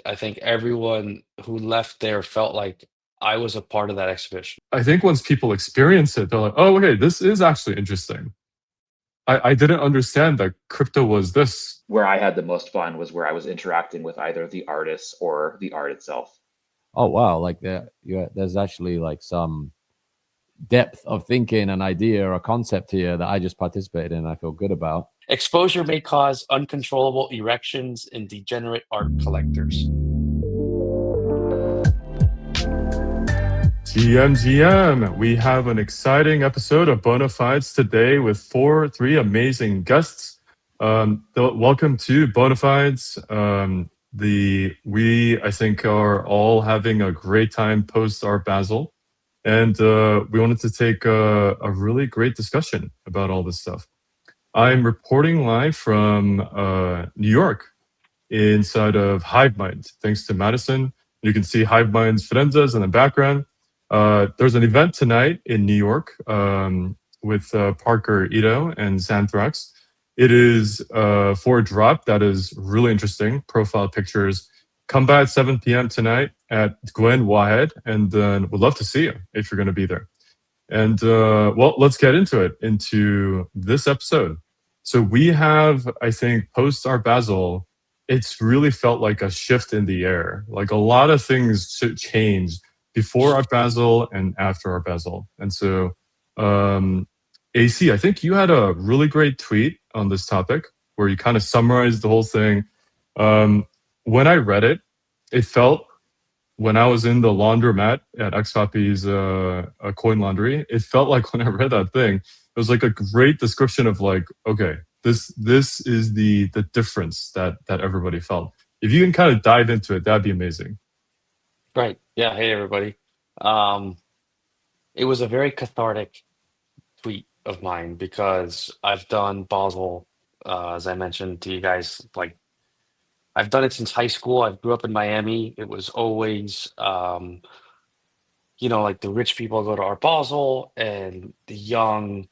I think everyone who left there felt like I was a part of that exhibition. I think once people experience it, they're like, oh, okay, this is actually interesting. I didn't understand that crypto was this. Where I had the most fun was where I was interacting with either the artists or the art itself. Oh wow, like there's actually like some depth of thinking, an idea or a concept here that I just participated in and I feel good about. Exposure may cause uncontrollable erections in degenerate art collectors. GM, we have an exciting episode of Bonafides today with three amazing guests. Welcome to Bonafides. I think are all having a great time post our Basel, and we wanted to take a really great discussion about all this stuff. I'm reporting live from New York, inside of Hive Mind. Thanks to Madison, you can see Hive Mind's Firenzas in the background. There's an event tonight in New York with Parker Ito and Xanthrax. It is for a drop that is really interesting. Profile pictures. Come by at 7 p.m. tonight at Gwen Wahed, and we'd love to see you if you're going to be there. And well, let's get into this episode. So we have, I think, post our Basel, it's really felt like a shift in the air. Like a lot of things changed before our Basel and after our Basel. And so, AC, I think you had a really great tweet on this topic where you kind of summarized the whole thing. When I read it, it felt, when I was in the laundromat at XCopy's coin laundry, it felt like when I read that thing, it was like a great description of like, okay, this is the difference that everybody felt. If you can kind of dive into it, that'd be amazing. Right. Yeah. Hey, everybody. It was a very cathartic tweet of mine because I've done Basel, as I mentioned to you guys, like I've done it since high school. I grew up in Miami. It was always, like the rich people go to Art Basel and the young,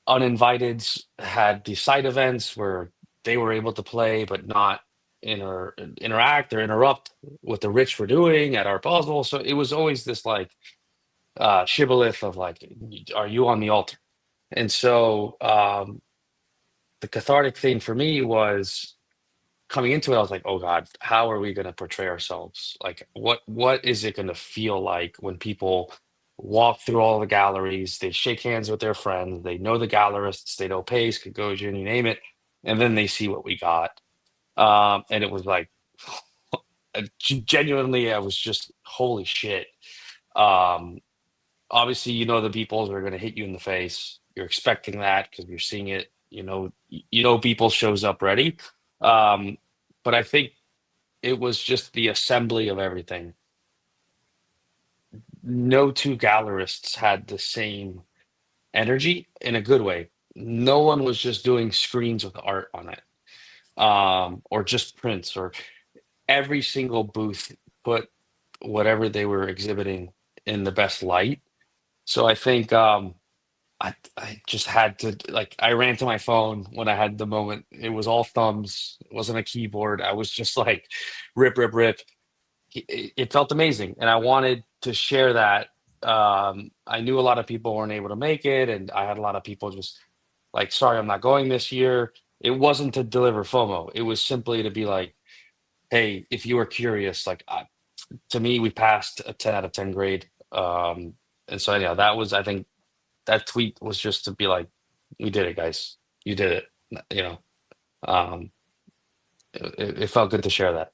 uninviteds had the side events where they were able to play but not interact or interrupt what the rich were doing at Art Basel. So it was always this like shibboleth of like, are you on the altar? And so the cathartic thing for me was coming into it. I was like, oh God, how are we going to portray ourselves? Like, what is it going to feel like when people walk through all the galleries, they shake hands with their friends, they know the gallerists, they know Pace, Gagosian, you name it, and then they see what we got. And it was like, genuinely, I was just, holy shit. Obviously, the Beeples are going to hit you in the face. You're expecting that because you're seeing it. Beeple shows up ready. But I think it was just the assembly of everything. No two gallerists had the same energy in a good way. No one was just doing screens with art on it, or just prints, or every single booth put whatever they were exhibiting in the best light. So I think I just had to, like, I ran to my phone when I had the moment. It was all thumbs. It wasn't a keyboard. I was just like, rip, rip, rip. It felt amazing, and I wanted to share that. I knew a lot of people weren't able to make it, and I had a lot of people just like, sorry, I'm not going this year. It wasn't to deliver FOMO. It was simply to be like, hey, if you were curious, like, to me, we passed a 10 out of 10 grade. And so, yeah, that was, I think, that tweet was just to be like, we did it, guys. You did it. It felt good to share that.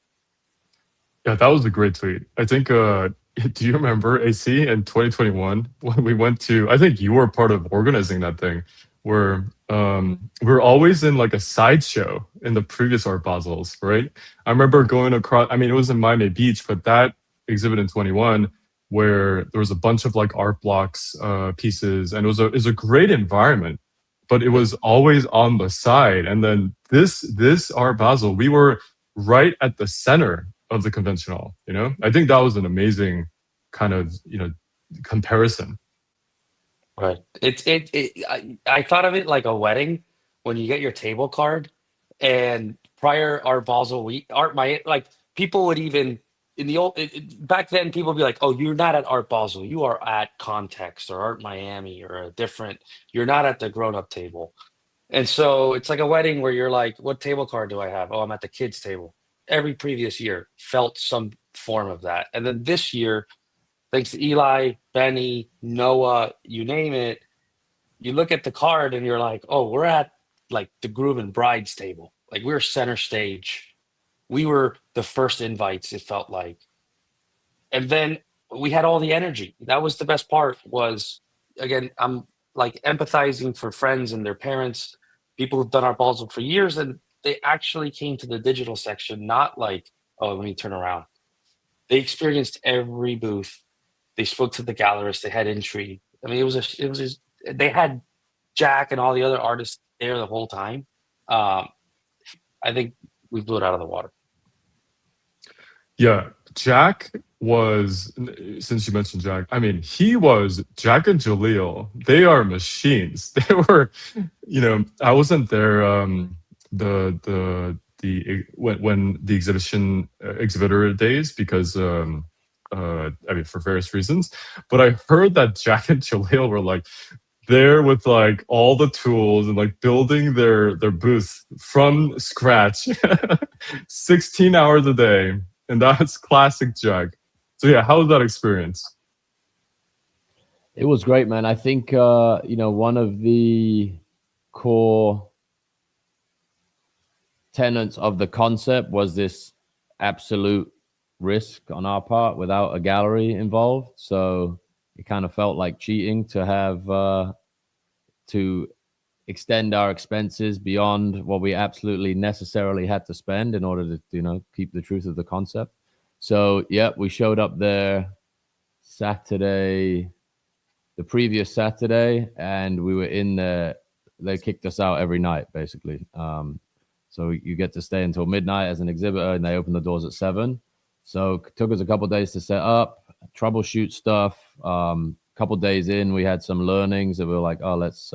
Yeah, that was a great tweet. I think, do you remember AC in 2021 when we went to, I think you were part of organizing that thing, where we were always in like a sideshow in the previous Art Basels, right? I remember going across, I mean, it was in Miami Beach, but that exhibit in 21 where there was a bunch of like art blocks pieces, and it was a great environment, but it was always on the side. And then this Art Basel, we were right at the center of the convention hall. I think that was an amazing kind of comparison. Right. I thought of it like a wedding when you get your table card and prior Art Basel week, Art my like people would even in the old back then people would be like, oh, you're not at Art Basel, you are at Context or Art Miami or a different. You're not at the grown up table. And so it's like a wedding where you're like, what table card do I have? Oh, I'm at the kids table. Every previous year felt some form of that. And then this year, thanks to Eli, Benny, Noah, you name it, you look at the card and you're like, oh, we're at like the groom and bride's table. Like we were center stage. We were the first invites, it felt like. And then we had all the energy. That was the best part was again, I'm like empathizing for friends and their parents, people who've done our balls for years, and they actually came to the digital section, not like, oh, let me turn around. They experienced every booth. They spoke to the gallerists. They had intrigue. I mean, they had Jack and all the other artists there the whole time. I think we blew it out of the water. Yeah, Jack was, since you mentioned Jack, I mean, Jack and Jaleel, they are machines. They were, I wasn't there when the exhibitor days because I mean for various reasons, but I heard that Jack and Jaleel were like there with like all the tools and like building their booth from scratch 16 hours a day, and that's classic Jack. So yeah, how was that experience? It was great, man. I think one of the core tenets of the concept was this absolute risk on our part without a gallery involved. So it kind of felt like cheating to have to extend our expenses beyond what we absolutely necessarily had to spend in order to keep the truth of the concept. So yeah, we showed up there Saturday, the previous Saturday, and we were in there. They kicked us out every night, basically. So you get to stay until midnight as an exhibitor, and they open the doors at 7. So it took us a couple of days to set up, troubleshoot stuff. Couple of days in, we had some learnings that we were like, oh, let's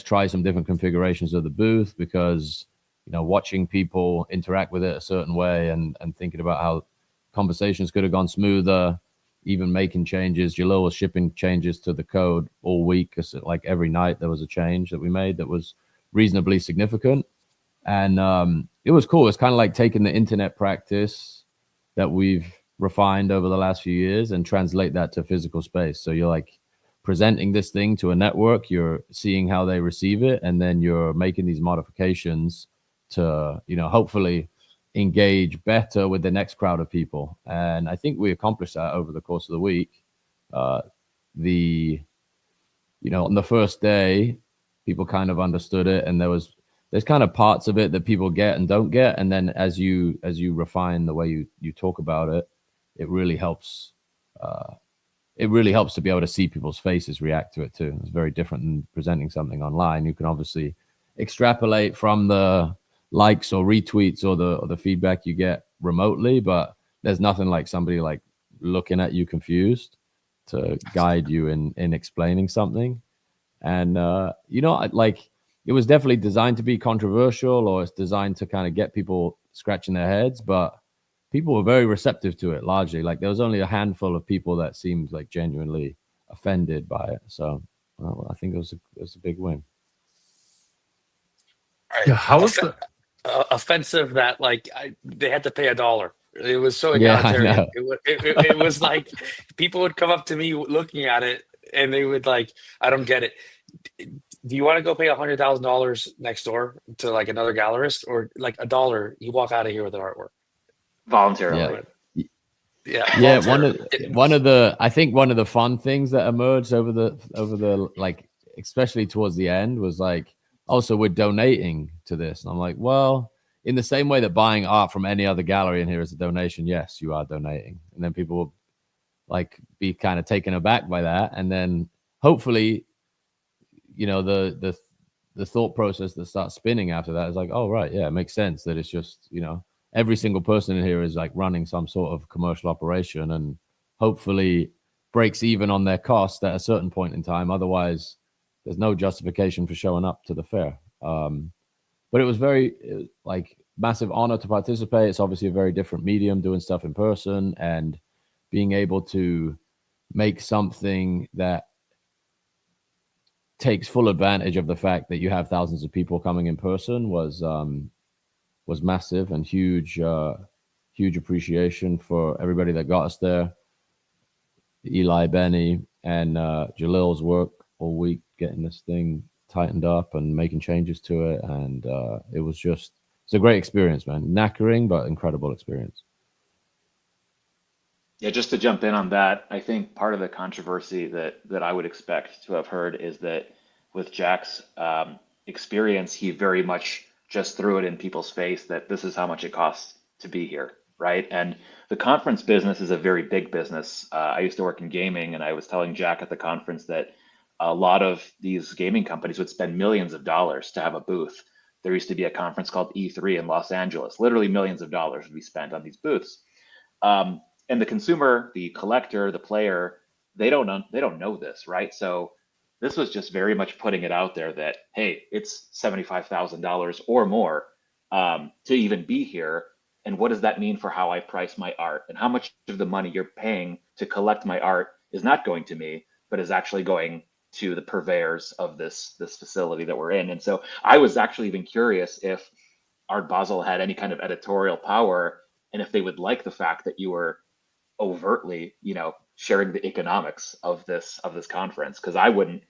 try some different configurations of the booth, because watching people interact with it a certain way and thinking about how conversations could have gone smoother, even making changes. Jalil was shipping changes to the code all week, because like every night there was a change that we made that was reasonably significant. And it was cool. It's kind of like taking the internet practice that we've refined over the last few years and translate that to physical space. So you're like presenting this thing to a network, you're seeing how they receive it, and then you're making these modifications to hopefully engage better with the next crowd of people. And I think we accomplished that over the course of the week. On the first day, people kind of understood it, and there's kind of parts of it that people get and don't get. And then as you refine the way you talk about it, it really helps. It really helps to be able to see people's faces react to it too. It's very different than presenting something online. You can obviously extrapolate from the likes or retweets or the feedback you get remotely, but there's nothing like somebody like looking at you confused to guide you in explaining something. And it was definitely designed to be controversial, or it's designed to kind of get people scratching their heads, but people were very receptive to it largely. Like there was only a handful of people that seemed like genuinely offended by it. So I think it was a big win. Right. Yeah, how was the Offensive that like they had to pay $1. It was so Yeah, I egalitarian. know. It was like people would come up to me looking at it, and they would like, I don't get it. Do you want to go pay $100,000 next door to like another gallerist, or like $1? You walk out of here with an artwork voluntarily. Yeah. One of the fun things that emerged over the like, especially towards the end, was like, also we're donating to this, and I'm like, well, in the same way that buying art from any other gallery in here is a donation, yes, you are donating. And then people will like be kind of taken aback by that, and then hopefully the thought process that starts spinning after that is like, oh right, yeah, it makes sense that it's just every single person in here is like running some sort of commercial operation, and hopefully breaks even on their cost at a certain point in time. Otherwise, there's no justification for showing up to the fair. But it was very like massive honor to participate. It's obviously a very different medium, doing stuff in person, and being able to make something that takes full advantage of the fact that you have thousands of people coming in person was massive, and huge appreciation for everybody that got us there. Eli, Benny, and Jalil's work all week getting this thing tightened up and making changes to it, and it's a great experience, man. Knackering, but incredible experience. Yeah, just to jump in on that, I think part of the controversy that I would expect to have heard is that with Jack's experience, he very much just threw it in people's face that this is how much it costs to be here, right? And the conference business is a very big business. I used to work in gaming, and I was telling Jack at the conference that a lot of these gaming companies would spend millions of dollars to have a booth. There used to be a conference called E3 in Los Angeles. Literally millions of dollars would be spent on these booths. And the consumer, the collector, the player, they don't know this, right? So this was just very much putting it out there that, hey, it's $75,000 or more to even be here. And what does that mean for how I price my art? And how much of the money you're paying to collect my art is not going to me, but is actually going to the purveyors of this facility that we're in. And so I was actually even curious if Art Basel had any kind of editorial power, and if they would like the fact that you were overtly, sharing the economics of this conference, because I wouldn't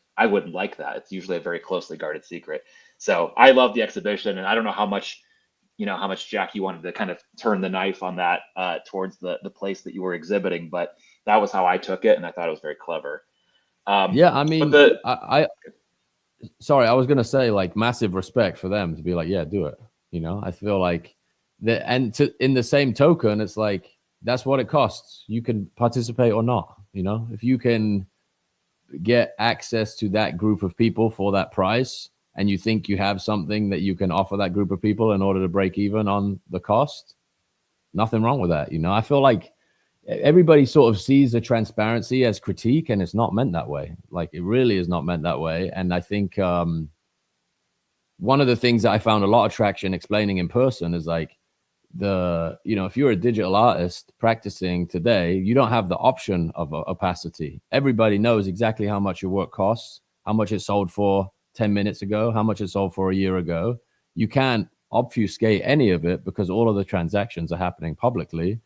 like that. It's usually a very closely guarded secret. So I love the exhibition, and I don't know how much Jack you wanted to kind of turn the knife on that towards the place that you were exhibiting, but that was how I took it, and I thought it was very clever. Yeah, I mean, but sorry, I was gonna say, like, massive respect for them to be like, yeah, do it. I feel like that, and in the same token, it's like that's what it costs. You can participate or not. If you can get access to that group of people for that price, and you think you have something that you can offer that group of people in order to break even on the cost, nothing wrong with that. I feel like everybody sort of sees the transparency as critique, and it's not meant that way. Like, it really is not meant that way. And I think one of the things that I found a lot of traction explaining in person is like, if you're a digital artist practicing today, you don't have the option of opacity. Everybody knows exactly how much your work costs, how much it sold for 10 minutes ago, how much it sold for a year ago. You can't obfuscate any of it because all of the transactions are happening publicly.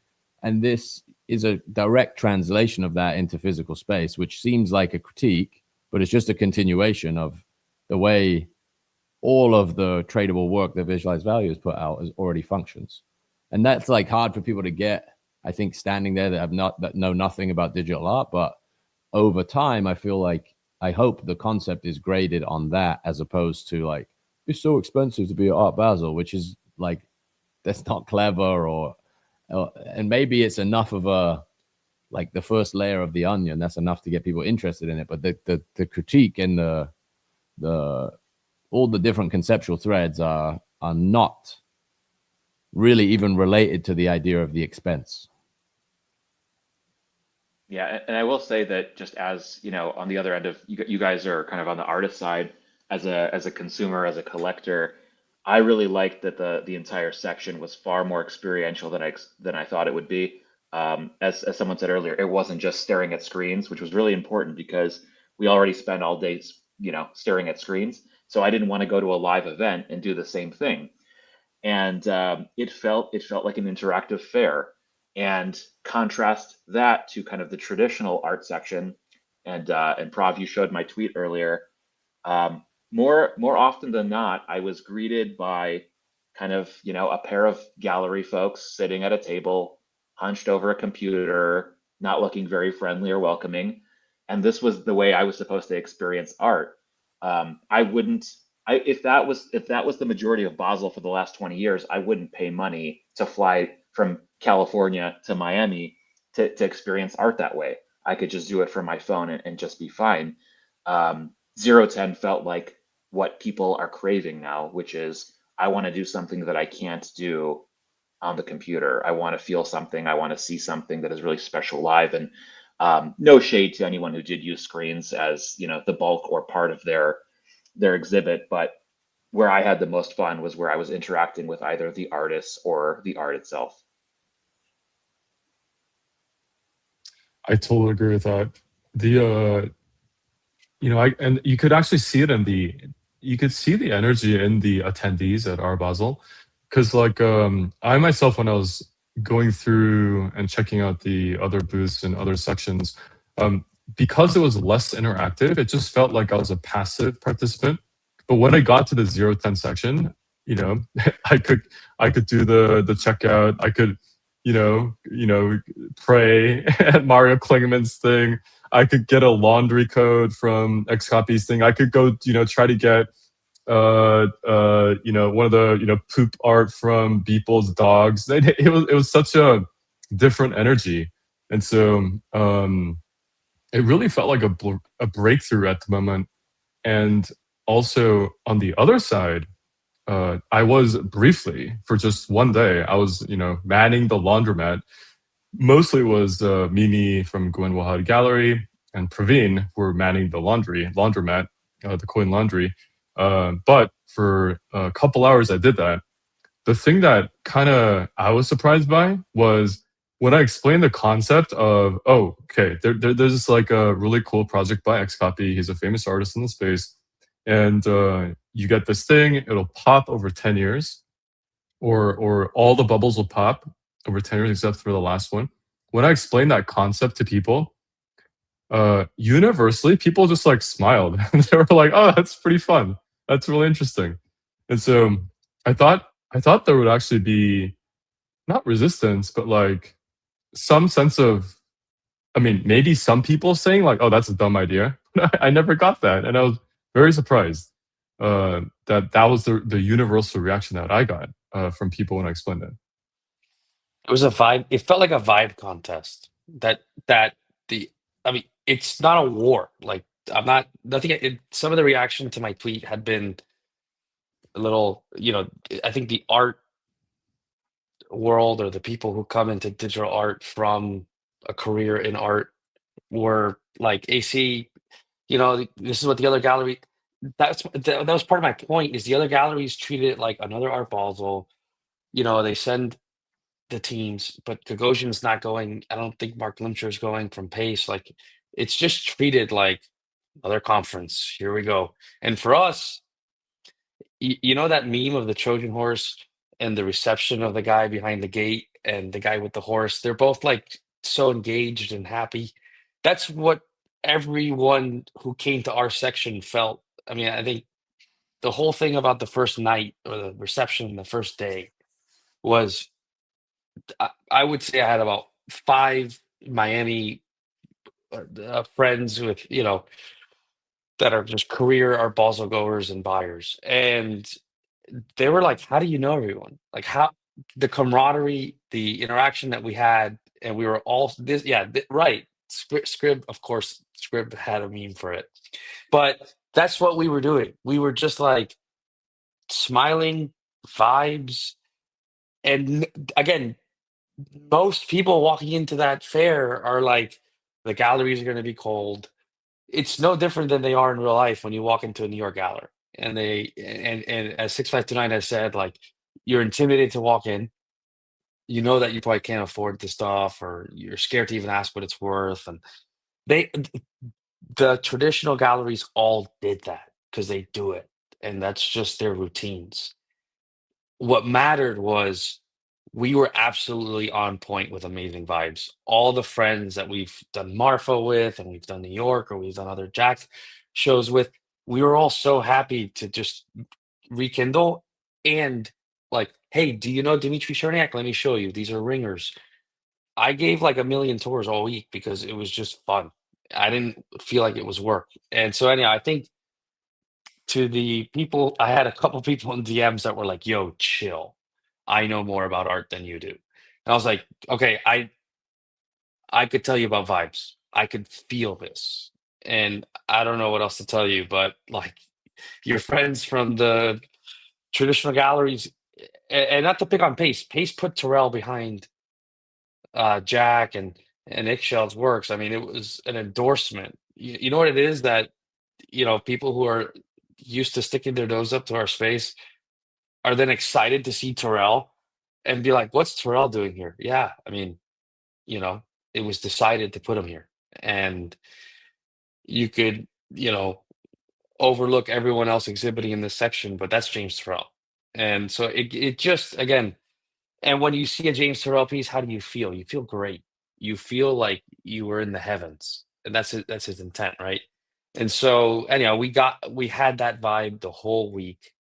And this is a direct translation of that into physical space, which seems like a critique, but it's just a continuation of the way all of the tradable work that Visualized Value has put out is already functions. And that's like hard for people to get, I think, standing there that know nothing about digital art. But over time, I feel like, I hope the concept is graded on that, as opposed to like, it's so expensive to be at Art Basel, which is like, that's not clever, or and maybe it's enough of a, like, the first layer of the onion. That's enough to get people interested in it. But the critique and the all the different conceptual threads are not really even related to the idea of the expense. Yeah, and I will say that, just as on the other end of you guys are kind of on the artist side, as a consumer, as a collector, I really liked that the entire section was far more experiential than I thought it would be. As someone said earlier, it wasn't just staring at screens, which was really important because we already spend all day, staring at screens. So I didn't want to go to a live event and do the same thing. And it felt like an interactive fair. And contrast that to kind of the traditional art section. And Prav, you showed my tweet earlier. More often than not, I was greeted by kind of a pair of gallery folks sitting at a table, hunched over a computer, not looking very friendly or welcoming. And this was the way I was supposed to experience art. I wouldn't. If that was the majority of Basel for the last 20 years, I wouldn't pay money to fly from California to Miami to experience art that way. I could just do it from my phone and just be fine. 010 felt like what people are craving now, which is, I want to do something that I can't do on the computer. I want to feel something. I want to see something that is really special live. And no shade to anyone who did use screens as the bulk or part of their exhibit, but where I had the most fun was where I was interacting with either the artists or the art itself. I totally agree with that. The and you could actually see it in you could see the energy in the attendees at Art Basel, because like I myself, when I was going through and checking out the other booths and other sections, um, because it was less interactive, it just felt like I was a passive participant. But when I got to the 0 10 section, you know, I could I could do the checkout. I could pray at Mario Klingeman's thing. I could get a laundry code from Xcopy's thing. I could go, try to get, one of the, poop art from Beeple's dogs. It was such a different energy, and so it really felt like a breakthrough at the moment. And also on the other side, I was briefly for just one day. I was, manning the laundromat. Mostly was Mimi from Gwen Wahad Gallery and Praveen who were manning the laundromat, the coin laundry. But for a couple hours I did that. The thing that kind of I was surprised by was when I explained the concept of, oh, okay, there's this like a really cool project by Xcopy. He's a famous artist in the space. And you get this thing, it'll pop over 10 years, or all the bubbles will pop over 10 years except for the last one. When I explained that concept to people, universally, people just like smiled. They were like, "Oh, that's pretty fun. That's really interesting." And so I thought there would actually be not resistance, but like some sense of, I mean, maybe some people saying like, "Oh, that's a dumb idea." I never got that, and I was very surprised that was the universal reaction that I got from people when I explained it. It was a vibe. It felt like a vibe contest. That the I mean, it's not a war. Like I'm not nothing. Some of the reaction to my tweet had been a little. I think the art world or the people who come into digital art from a career in art were like, AC. This is what the other gallery. That was part of my point. Is the other galleries treated it like another art Basel. They send the teams, but Gagosian's not going. I don't think Mark Limsher's going from Pace. Like, it's just treated like another conference. Here we go. And for us, you know that meme of the Trojan horse and the reception of the guy behind the gate and the guy with the horse? They're both like so engaged and happy. That's what everyone who came to our section felt. I mean, I think the whole thing about the first night or the reception the first day was I would say I had about 5 Miami, friends with, that are just career Art Basel goers and buyers, and they were like, "How do you know everyone?" Like, how the camaraderie, the interaction that we had, and we were all this yeah, right. Scrib, of course, Scrib had a meme for it, but that's what we were doing. We were just, like, smiling, vibes, and again, most people walking into that fair are like, the galleries are going to be cold. It's no different than they are in real life when you walk into a New York gallery. And as 6529 has said, like, you're intimidated to walk in. You know that you probably can't afford the stuff, or you're scared to even ask what it's worth. And they, the traditional galleries all did that because they do it, and that's just their routines. What mattered was we were absolutely on point with amazing vibes. All the friends that we've done Marfa with, and we've done New York, or we've done other Jack shows with, we were all so happy to just rekindle. And like, hey, do you know Dimitri Cherniak? Let me show you. These are ringers. I gave like a million tours all week because it was just fun. I didn't feel like it was work. And so anyhow, I think to the people, I had a couple people in DMs that were like, "Yo, chill. I know more about art than you do." And I was like, "Okay, I could tell you about vibes. I could feel this." And I don't know what else to tell you, but like, your friends from the traditional galleries, and not to pick on Pace. Pace put Terrell behind Jack and Ixchel's works. I mean, it was an endorsement. You know what it is that people who are used to sticking their nose up to our space are then excited to see Terrell and be like, "What's Terrell doing here?" Yeah, I mean, you know, it was decided to put him here, and you could, overlook everyone else exhibiting in this section, but that's James Terrell. And so it just again, and when you see a James Terrell piece, how do you feel? You feel great. You feel like you were in the heavens, and that's his intent, right? And so anyhow, we had that vibe the whole week.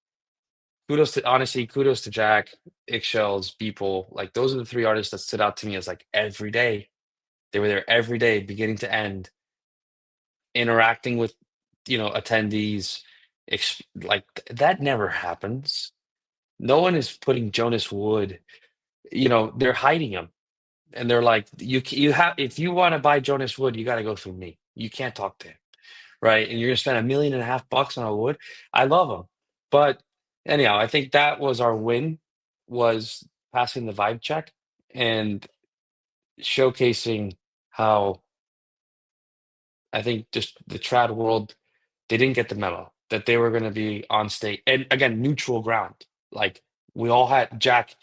Kudos to Jack, Eggshells, Beeple. Like those are the three artists that stood out to me as like every day. They were there every day, beginning to end, interacting with attendees. That never happens. No one is putting Jonas Wood. They're hiding him, and they're like, you have if you want to buy Jonas Wood, you got to go through me. You can't talk to him, right? And you're gonna spend $1.5 million on a Wood. I love him, but anyhow, I think that was our win, was passing the vibe check and showcasing how I think just the trad world, they didn't get the memo that they were going to be on stage. And again, neutral ground. Like we all had Jack,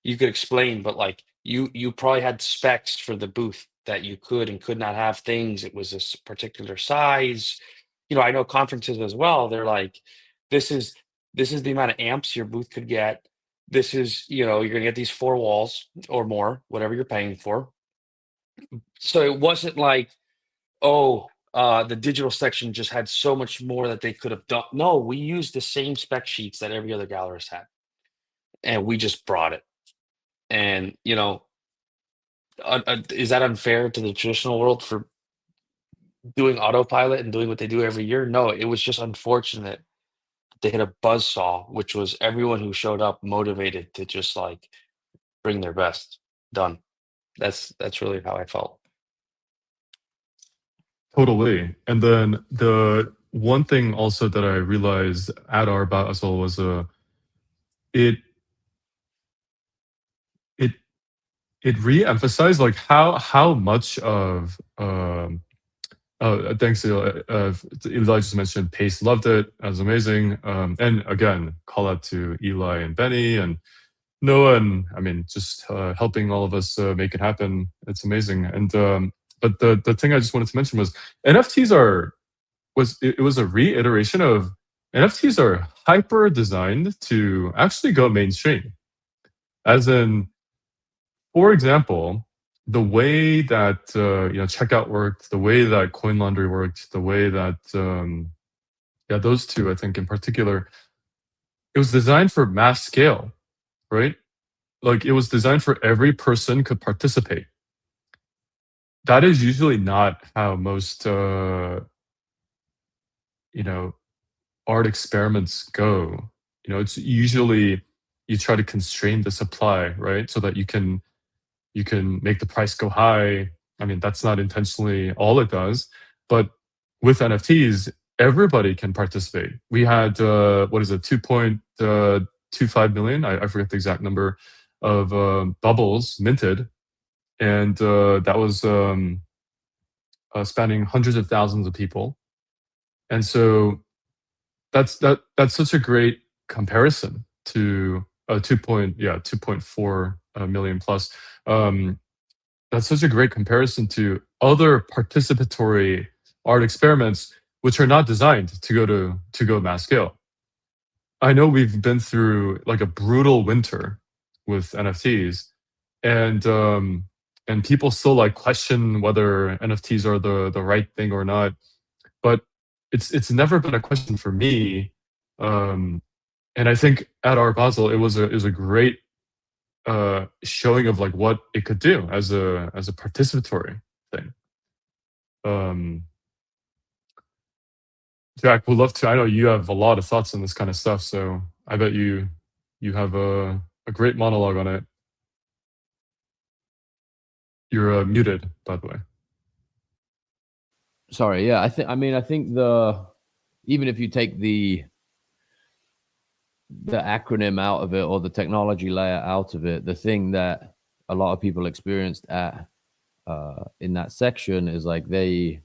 you could explain, but like you probably had specs for the booth that you could and could not have things. It was particular size. I know conferences as well. They're like, this is the amount of amps your booth could get. This is, you're gonna get these 4 walls or more, whatever you're paying for. So it wasn't like, oh, the digital section just had so much more that they could have done. No, we used the same spec sheets that every other gallerist had, and we just brought it. And is that unfair to the traditional world for doing autopilot and doing what they do every year? No, it was just unfortunate they hit a buzzsaw, which was everyone who showed up motivated to just like bring their best. Done. That's really how I felt. Totally. And then the one thing also that I realized at our Basel was it it it re-emphasized like how much of thanks to Eli just mentioned Pace loved it. That was amazing. And again, call out to Eli and Benny and Noah, and I mean just helping all of us make it happen. It's amazing. And but the thing I just wanted to mention was NFTs it was a reiteration of NFTs are hyper designed to actually go mainstream. As in, for example, the way that checkout worked, the way that Coin Laundry worked, the way that those two I think in particular, it was designed for mass scale, right? Like it was designed for every person could participate. That is usually not how most art experiments go. It's usually you try to constrain the supply, right? So that you can make the price go high. I mean, that's not intentionally all it does, but with NFTs, everybody can participate. We had what is it, 2.25 million? I forget the exact number of bubbles minted, and that was spanning hundreds of thousands of people. And so that's such a great comparison to 2.4 million plus. That's such a great comparison to other participatory art experiments which are not designed to go mass scale. I know we've been through like a brutal winter with NFTs, and people still like question whether NFTs are the right thing or not. But it's never been a question for me. And I think at Art Basel it was a great showing of like what it could do as a participatory thing. Jack, would love to. I know you have a lot of thoughts on this kind of stuff, so I bet you have a great monologue on it. You're muted, by the way. Sorry, yeah, I think even if you take the acronym out of it or the technology layer out of it, the thing that a lot of people experienced at in that section is like the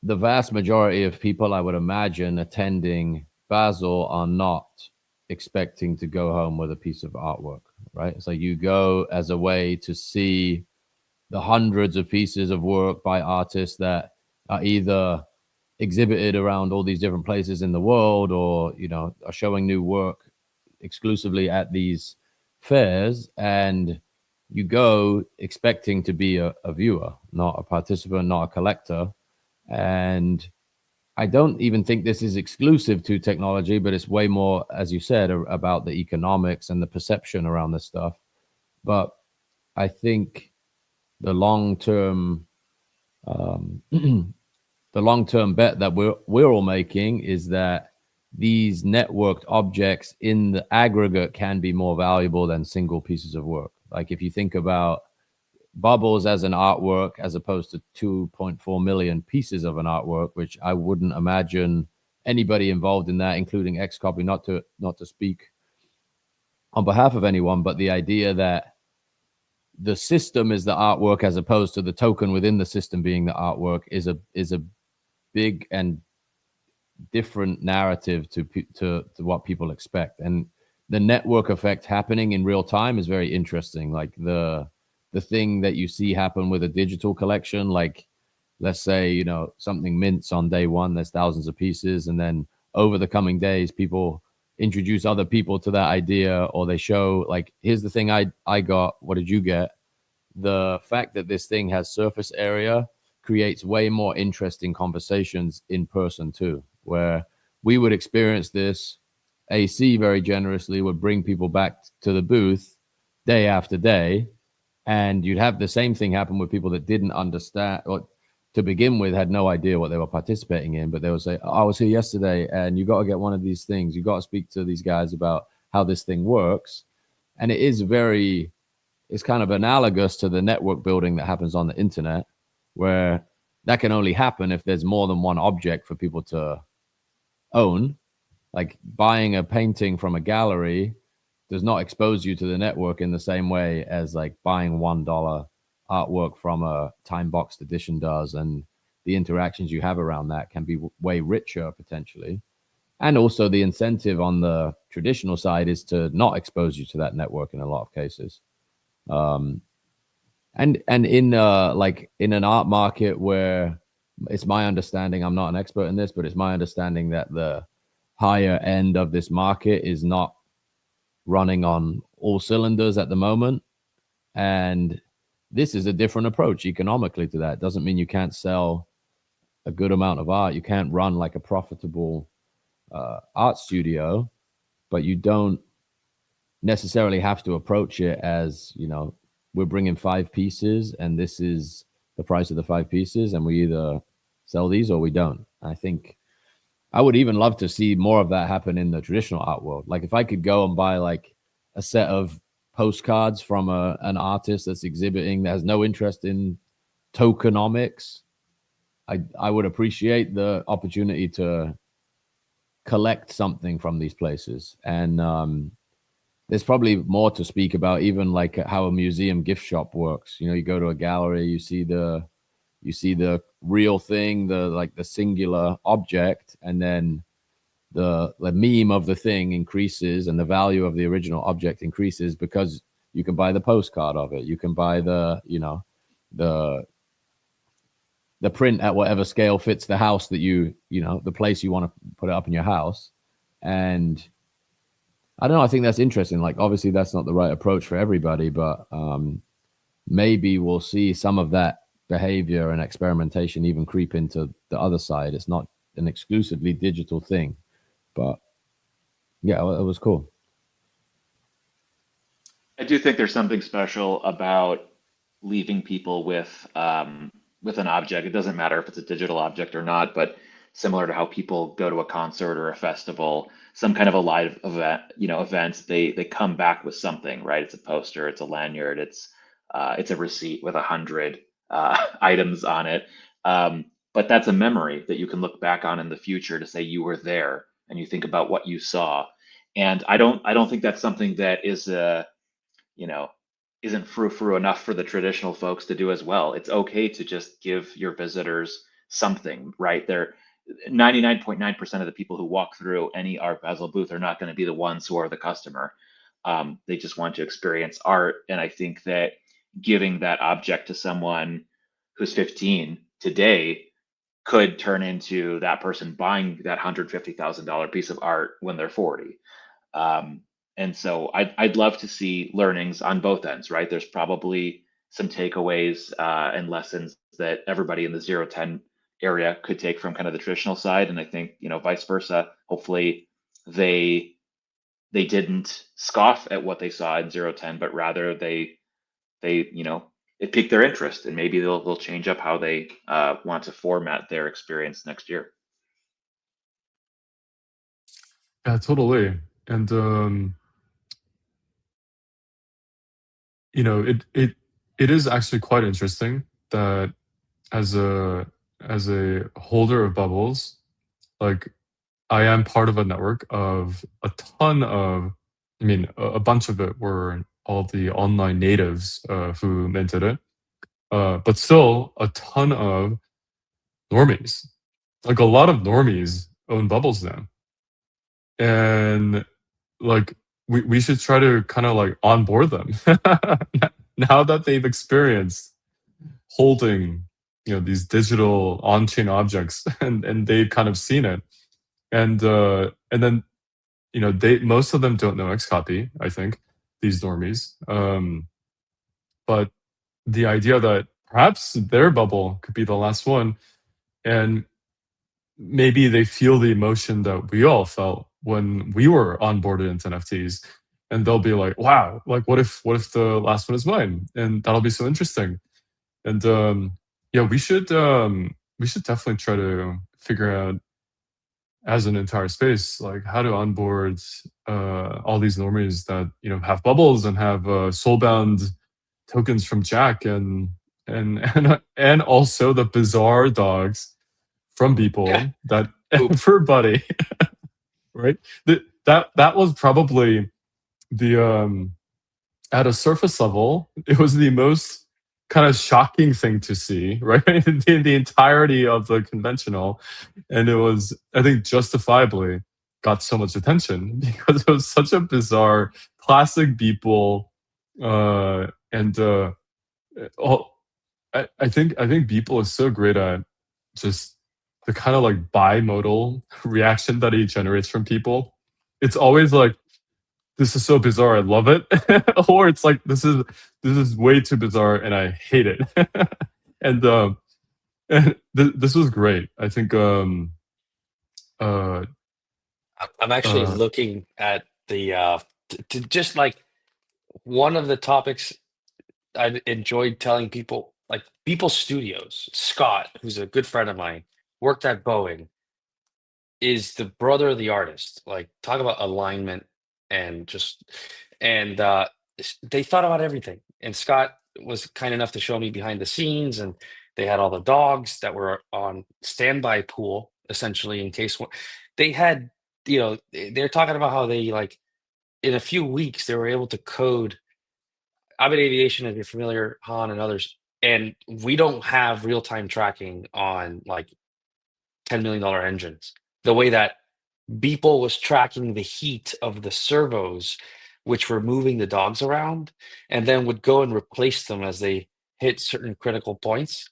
vast majority of people, I would imagine, attending Basel are not expecting to go home with a piece of artwork, right? So you go as a way to see the hundreds of pieces of work by artists that are either exhibited around all these different places in the world, or are showing new work exclusively at these fairs. And you go expecting to be a viewer, not a participant, not a collector. And I don't even think this is exclusive to technology, but it's way more, as you said, about the economics and the perception around this stuff. But I think the long term the long term bet that we're all making is that these networked objects in the aggregate can be more valuable than single pieces of work. Like if you think about bubbles as an artwork as opposed to 2.4 million pieces of an artwork, which I wouldn't imagine anybody involved in that, including Xcopy, not to speak on behalf of anyone, but the idea that the system is the artwork as opposed to the token within the system being the artwork is a big and different narrative to what people expect. And the network effect happening in real time is very interesting. Like the thing that you see happen with a digital collection, like let's say something mints on day one, there's thousands of pieces, and then over the coming days people introduce other people to that idea, or they show like, here's the thing I got, what did you get? The fact that this thing has surface area creates way more interesting conversations in person too, where we would experience this. AC very generously would bring people back to the booth day after day, and you'd have the same thing happen with people that didn't understand, or to begin with had no idea what they were participating in, but they would say, oh, I was here yesterday and you got to get one of these things, you got to speak to these guys about how this thing works. And it's kind of analogous to the network building that happens on the internet, where that can only happen if there's more than one object for people to own. Like buying a painting from a gallery does not expose you to the network in the same way as like buying $1 artwork from a time boxed edition does. And the interactions you have around that can be way richer potentially. And also the incentive on the traditional side is to not expose you to that network in a lot of cases. And in like in an art market where it's my understanding, I'm not an expert in this, but it's my understanding that the higher end of this market is not running on all cylinders at the moment. And this is a different approach economically to that. It doesn't mean you can't sell a good amount of art. You can't run like a profitable art studio, but you don't necessarily have to approach it as, we're bringing 5 pieces and this is the price of the 5 pieces, and we either sell these or we don't. I think I would even love to see more of that happen in the traditional art world. Like if I could go and buy like a set of postcards from an artist that's exhibiting that has no interest in tokenomics, I would appreciate the opportunity to collect something from these places. And there's probably more to speak about, even like how a museum gift shop works. You go to a gallery, you see the real thing, the singular object, and then the meme of the thing increases and the value of the original object increases because you can buy the postcard of it. You can buy the print at whatever scale fits the house that the place you want to put it up in your house. And I don't know. I think that's interesting. Like, obviously, that's not the right approach for everybody, but maybe we'll see some of that behavior and experimentation even creep into the other side. It's not an exclusively digital thing, but yeah, it was cool. I do think there's something special about leaving people with an object. It doesn't matter if it's a digital object or not, but similar to how people go to a concert or a festival, some kind of a live event, they come back with something, right? It's a poster, it's a lanyard, it's a receipt with 100 items on it. But that's a memory that you can look back on in the future to say you were there and you think about what you saw. And I don't think that's something that is isn't frou-frou enough for the traditional folks to do as well. It's okay to just give your visitors something, right? 99.9% of the people who walk through any Art Basel booth are not going to be the ones who are the customer. They just want to experience art. And I think that giving that object to someone who's 15 today could turn into that person buying that $150,000 piece of art when they're 40. And so I'd love to see learnings on both ends, right? There's probably some takeaways and lessons that everybody in the 0-10 area could take from kind of the traditional side. And I think, vice versa, hopefully they didn't scoff at what they saw in 0-10, but rather they it piqued their interest, and maybe they'll change up how they want to format their experience next year. Yeah, totally. And it is actually quite interesting that as a holder of bubbles, like I am part of a network of a ton of, I mean, a bunch of it were all the online natives who minted it, but still a ton of normies. Like a lot of normies own bubbles now, and like we should try to kind of like onboard them now that they've experienced holding these digital on-chain objects, and they've kind of seen it, and then they, most of them don't know Xcopy, I think, these normies, but the idea that perhaps their bubble could be the last one, and maybe they feel the emotion that we all felt when we were onboarded into NFTs, and they'll be like, "Wow, like what if the last one is mine?" And that'll be so interesting. And yeah, we should definitely try to figure out as an entire space like how to onboard all these normies that have bubbles and have soulbound tokens from Jack, and also the bizarre dogs from people Yeah. that Oop. everybody right, that was probably the at a surface level, it was the most kind of shocking thing to see, right? the entirety of the conventional, and it was, I think, justifiably got so much attention because it was such a bizarre classic Beeple, and all, I think Beeple is so great at just the kind of like bimodal reaction that he generates from people. It's always like, this is so bizarre, I love it, or it's like, this is way too bizarre and I hate it. and this was great. I think uh I'm actually uh looking at the to just like one of the topics I enjoyed telling people, like People Studios. Scott, who's a good friend of mine, worked at Boeing, is the brother of the artist. Like, talk about alignment and just and they thought about everything. And Scott was kind enough to show me behind the scenes, and they had all the dogs that were on standby pool, essentially, in case they had, they're talking about how they like in a few weeks they were able to code. I'm in aviation, if you're familiar, Han and others, and we don't have real time tracking on like $10 million engines. The way that Beeple was tracking the heat of the servos, which were moving the dogs around, and then would go and replace them as they hit certain critical points.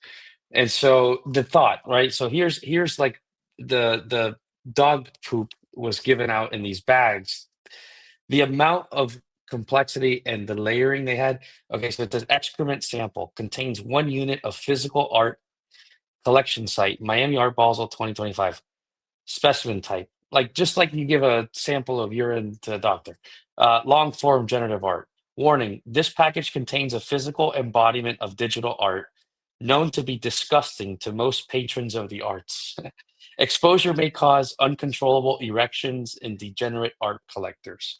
And so the thought, right? So here's like the dog poop was given out in these bags. The amount of complexity and the layering they had. Okay, so the excrement sample contains 1 unit of physical art collection site, Miami Art Basel 2025. Specimen type, like just like you give a sample of urine to a doctor. Long form generative art. Warning: this package contains a physical embodiment of digital art known to be disgusting to most patrons of the arts. Exposure may cause uncontrollable erections in degenerate art collectors.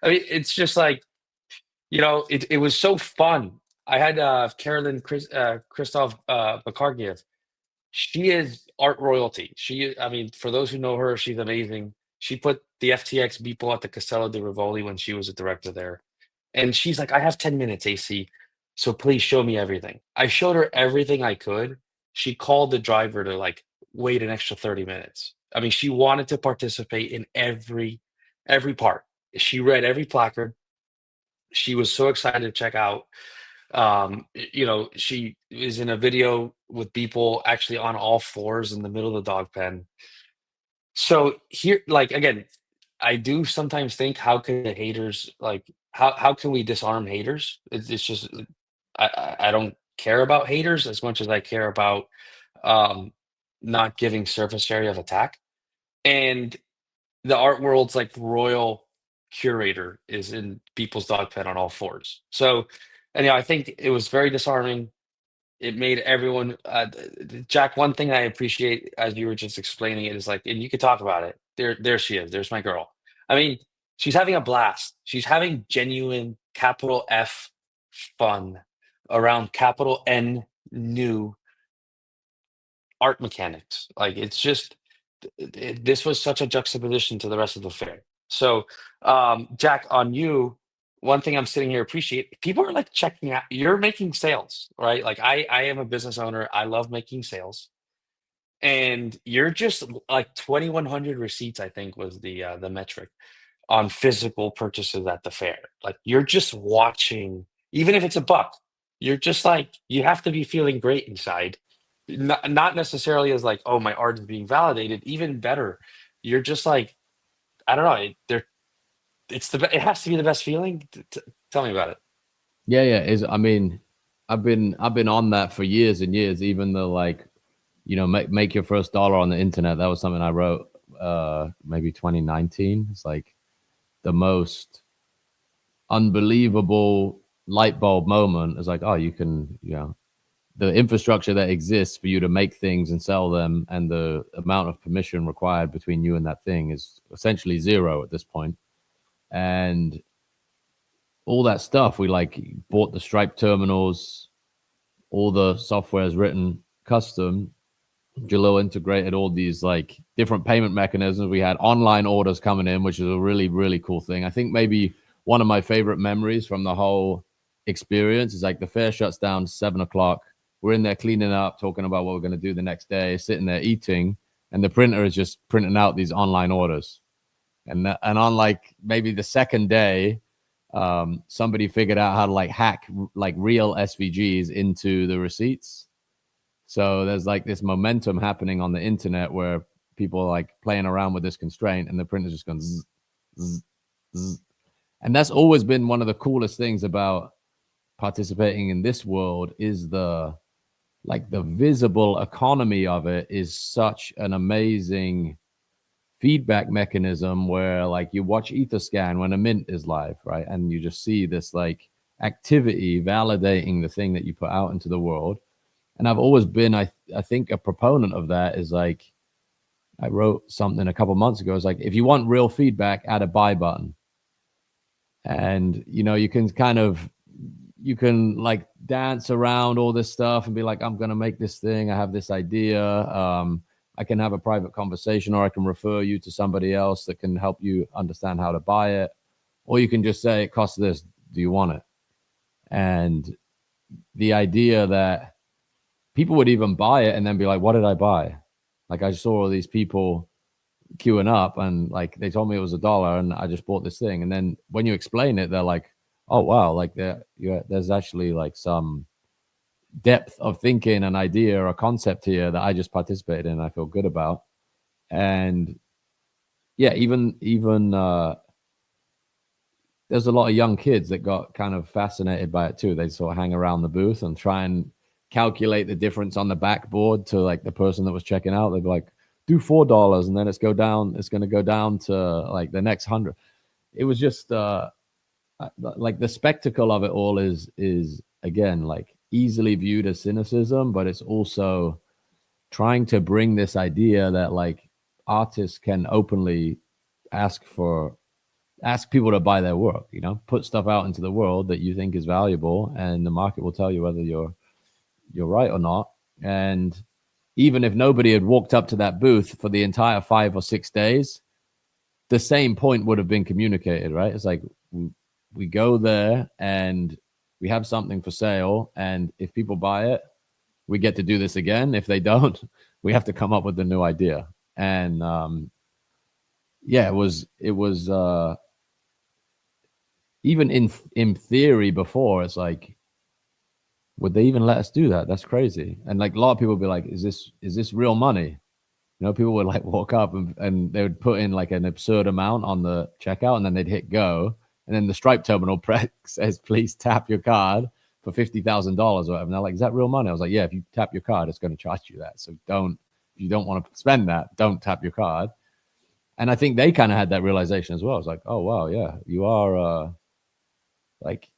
I mean, it's just like, it was so fun. I had Christoph Bakargiev. She is art royalty. I mean, for those who know her, she's amazing. She put the FTX Beeple at the Castello di Rivoli when she was a director there. And she's like, I have 10 minutes, AC, so please show me everything. I showed her everything I could. She called the driver to like wait an extra 30 minutes. I mean, she wanted to participate in every part. She read every placard. She was so excited to check out. She is in a video with people actually on all fours in the middle of the dog pen. So here, like again, I do sometimes think, how can the haters, like, how can we disarm haters? It's just I don't care about haters as much as I care about um, not giving surface area of attack. And the art world's like royal curator is in people's dog pen on all fours. So anyhow, I think it was very disarming. It made everyone Jack, one thing I appreciate as you were just explaining it is like, and you could talk about it. There she is. There's my girl. I mean, she's having a blast. She's having genuine capital F fun around capital N new art mechanics. Like it's just this was such a juxtaposition to the rest of the fair. So, Jack, on you, one thing I'm sitting here appreciate, people are like checking out. You're making sales, right? Like I am a business owner. I love making sales, and you're just like 2,100 receipts. I think was the metric on physical purchases at the fair. Like you're just watching, even if it's a buck, you're just like, you have to be feeling great inside. Not necessarily as like, oh, my art is being validated. Even better, you're just like, I don't know. It has to be the best feeling. Tell me about it. Yeah. I mean, I've been on that for years and years. Even though, like, make your first dollar on the internet. That was something I wrote maybe 2019. It's like the most unbelievable light bulb moment. It's like, oh, you can, the infrastructure that exists for you to make things and sell them, and the amount of permission required between you and that thing is essentially zero at this point. And all that stuff, we like bought the Stripe terminals, all the software is written custom. Jalil integrated all these like different payment mechanisms. We had online orders coming in, which is a really, really cool thing. I think maybe one of my favorite memories from the whole experience is like the fair shuts down 7 o'clock. We're in there cleaning up, talking about what we're going to do the next day, sitting there eating, and the printer is just printing out these online orders. And on like maybe the second day, somebody figured out how to like hack like real SVGs into the receipts. So there's like this momentum happening on the internet where people are like playing around with this constraint, and the printer's just going zzz, zzz, zzz. And that's always been one of the coolest things about participating in this world, is the visible economy of it is such an amazing feedback mechanism, where like you watch Etherscan when a mint is live, right? And you just see this like activity validating the thing that you put out into the world. And I've always been, I think, a proponent of that. Is like, I wrote something a couple months ago. It's like, if you want real feedback, add a buy button. And, you can like dance around all this stuff and be like, I'm going to make this thing. I have this idea. I can have a private conversation, or I can refer you to somebody else that can help you understand how to buy it. Or you can just say, it costs this. Do you want it? And the idea that people would even buy it and then be like, what did I buy? Like, I saw all these people queuing up, and like they told me it was $1, and I just bought this thing. And then when you explain it, they're like, oh wow, like there's actually like some depth of thinking, an idea or a concept here that I just participated in and I feel good about. And yeah, even there's a lot of young kids that got kind of fascinated by it too. They sort of hang around the booth and try and calculate the difference on the backboard to like the person that was checking out. They'd be like, do $4, and then it's going to go down to like the next 100. It was just like the spectacle of it all is again like easily viewed as cynicism, but it's also trying to bring this idea that like artists can openly ask people to buy their work, put stuff out into the world that you think is valuable, and the market will tell you whether you're right or not. And even if nobody had walked up to that booth for the entire 5 or 6 days, the same point would have been communicated, right? It's like, we go there and we have something for sale, and if people buy it, we get to do this again. If they don't, we have to come up with a new idea. And yeah, it was even in theory before, it's like, would they even let us do that? That's crazy. And like a lot of people would be like, is this real money? You know, people would like walk up and they would put in like an absurd amount on the checkout, and then they'd hit go, and then the Stripe terminal press says, please tap your card for $50,000 or whatever. And they're like, is that real money? I was like, yeah, if you tap your card, it's going to charge you that. So if you don't want to spend that, don't tap your card. And I think they kind of had that realization as well. It's like, oh wow, yeah, you are like,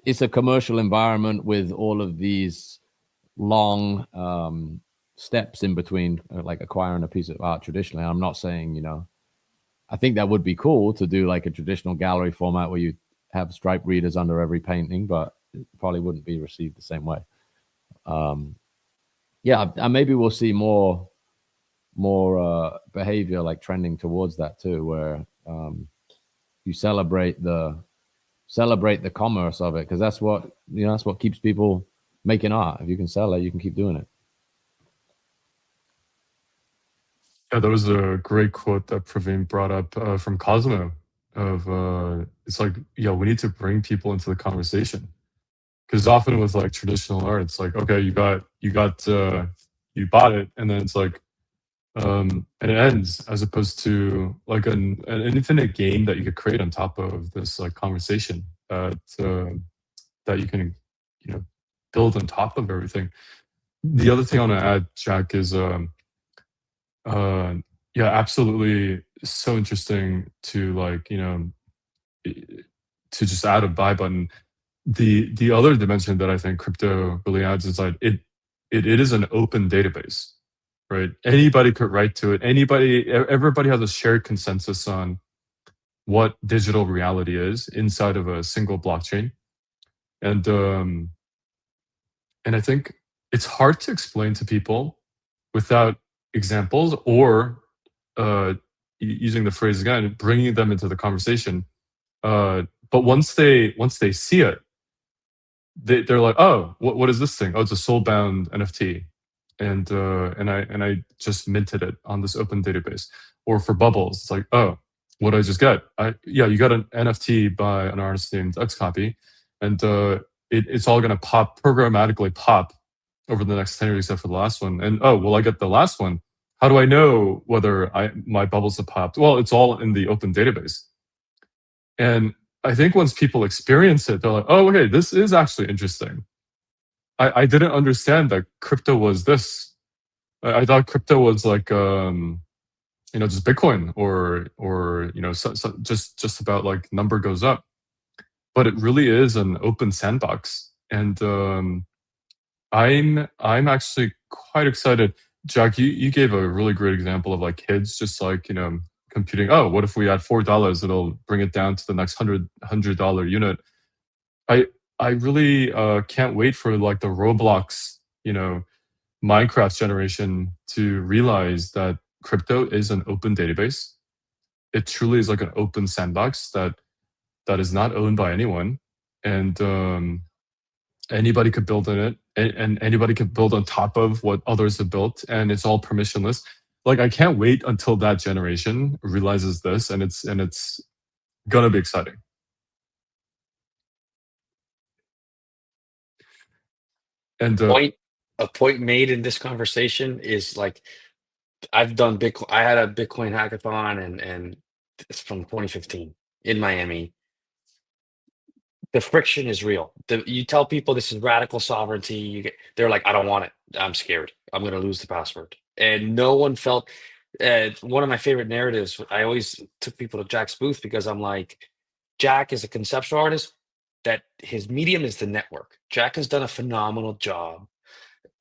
it's a commercial environment with all of these long steps in between, like acquiring a piece of art traditionally. I'm not saying, you know, I think that would be cool to do like a traditional gallery format where you have Stripe readers under every painting, but it probably wouldn't be received the same way. Yeah, maybe we'll see more behavior like trending towards that too, where you celebrate the commerce of it, because that's what, you know, that's what keeps people making art. If you can sell it, you can keep doing it. Yeah, that was a great quote that Praveen brought up from Cosmo. It's like, yeah, we need to bring people into the conversation, because often with like traditional art, it's like, okay, you bought it, and then it's like, and it ends, as opposed to like an infinite game that you could create on top of this like conversation that you can, you know, build on top of everything. The other thing I want to add, Jack, is yeah, absolutely, so interesting to like, you know, to just add a buy button. The other dimension that I think crypto really adds is like it is an open database, right? Anybody could write to it. Everybody has a shared consensus on what digital reality is inside of a single blockchain. And I think it's hard to explain to people without examples, or using the phrase again, bringing them into the conversation. But once they see it, they're like, oh, what is this thing? Oh, it's a soul-bound NFT, and I just minted it on this open database. Or for bubbles, it's like, oh, what did I just get? Yeah, you got an NFT by an artist named Xcopy, and it's all going to programmatically pop over the next 10 years, except for the last one. And oh, well, I get the last one. How do I know whether my bubbles have popped? Well, it's all in the open database. And I think once people experience it, they're like, oh, okay, this is actually interesting. I didn't understand that crypto was this. I thought crypto was like, you know, just Bitcoin, or you know, just about like number goes up. But it really is an open sandbox. And I'm actually quite excited. Jack, you gave a really great example of like kids just like, you know, computing. Oh, what if we add $4? It'll bring it down to the next $100 unit. I really can't wait for like the Roblox, you know, Minecraft generation to realize that crypto is an open database. It truly is like an open sandbox that is not owned by anyone, and anybody could build in it, and anybody could build on top of what others have built, and it's all permissionless. Like, I can't wait until that generation realizes this, and it's gonna be exciting. And A point made in this conversation is like, I've done Bitcoin. I had a Bitcoin hackathon, and it's from 2015 in Miami. The friction is real. You tell people this is radical sovereignty, they're like, I don't want it. I'm scared. I'm going to lose the password. And no one felt. One of my favorite narratives, I always took people to Jack's booth, because I'm like, Jack is a conceptual artist that his medium is the network. Jack has done a phenomenal job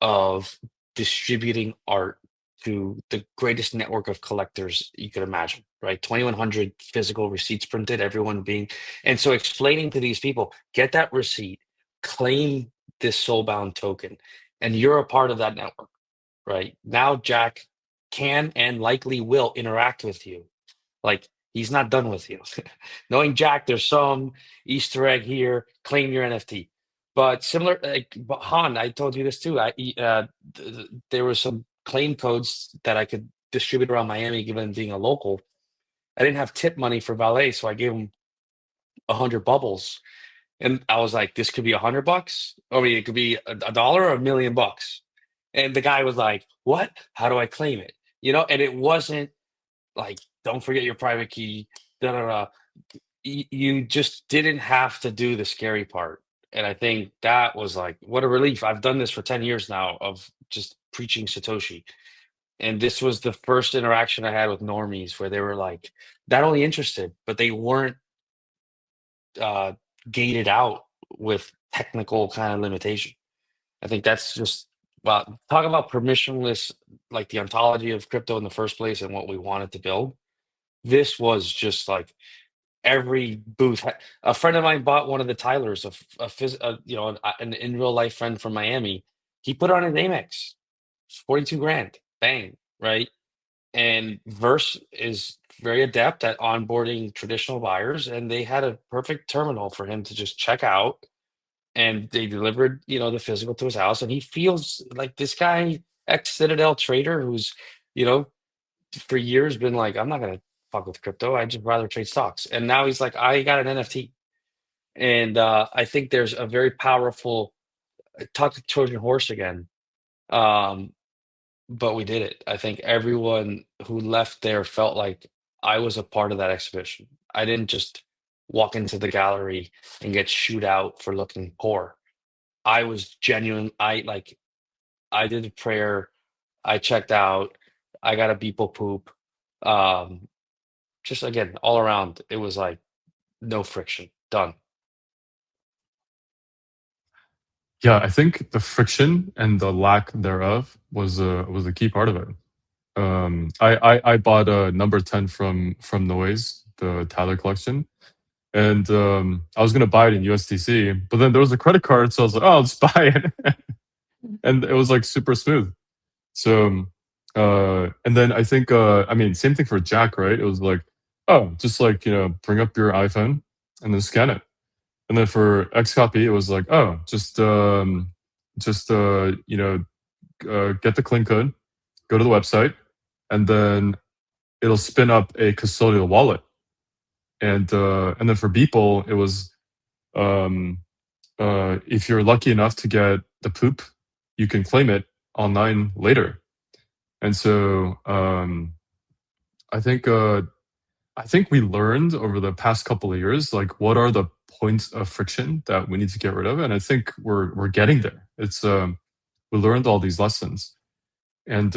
of distributing art to the greatest network of collectors you could imagine, right? 2,100 physical receipts printed, everyone being, and so explaining to these people, get that receipt, claim this soulbound token, and you're a part of that network, right? Now Jack can and likely will interact with you. Like, he's not done with you. Knowing Jack, there's some Easter egg here, claim your NFT. But similar, like Han, I told you this too. There were some claim codes that I could distribute around Miami, given being a local. I didn't have tip money for valet, so I gave him 100 bubbles, and I was like, "This could be $100. I mean, it could be a dollar or $1 million." And the guy was like, "What? How do I claim it?" And it wasn't like, "Don't forget your private key." Da da da. You just didn't have to do the scary part. And I think that was like, what a relief. I've done this for 10 years now of just preaching Satoshi. And this was the first interaction I had with normies where they were like, not only interested, but they weren't uh, gated out with technical kind of limitation. I think that's just, well, talk about permissionless, like the ontology of crypto in the first place and what we wanted to build. This was just like every booth. A friend of mine bought one of the Tylers, an in real life friend from Miami. He put it on his Amex, 42 grand, bang, right? And Verse is very adept at onboarding traditional buyers, and they had a perfect terminal for him to just check out. And they delivered, the physical to his house, and he feels like this guy, ex Citadel trader, who's, you know, for years been like, I'm not gonna fuck with crypto. I just rather trade stocks. And now he's like, I got an NFT. And I think there's a very powerful talk to Trojan horse again. Um, but we did it. I think everyone who left there felt like I was a part of that exhibition. I didn't just walk into the gallery and get shoot out for looking poor. I was genuine. I did a prayer. I checked out. I got a Beeple poop. Um, just again, all around, it was like no friction. Done. Yeah, I think the friction and the lack thereof was a key part of it. I bought a number 10 from Noise, the Tyler collection, and I was gonna buy it in USDC, but then there was a credit card, so I was like, oh, I'll just buy it, and it was like super smooth. So, and then I think, I mean, same thing for Jack, right? It was like, oh, just like bring up your iPhone and then scan it. And then for Xcopy, it was like, oh, just get the clean code, go to the website, and then it'll spin up a custodial wallet. And then for Beeple, it was um, if you're lucky enough to get the poop, you can claim it online later. And so I think I think we learned over the past couple of years, like what are the points of friction that we need to get rid of, and I think we're getting there. It's we learned all these lessons, and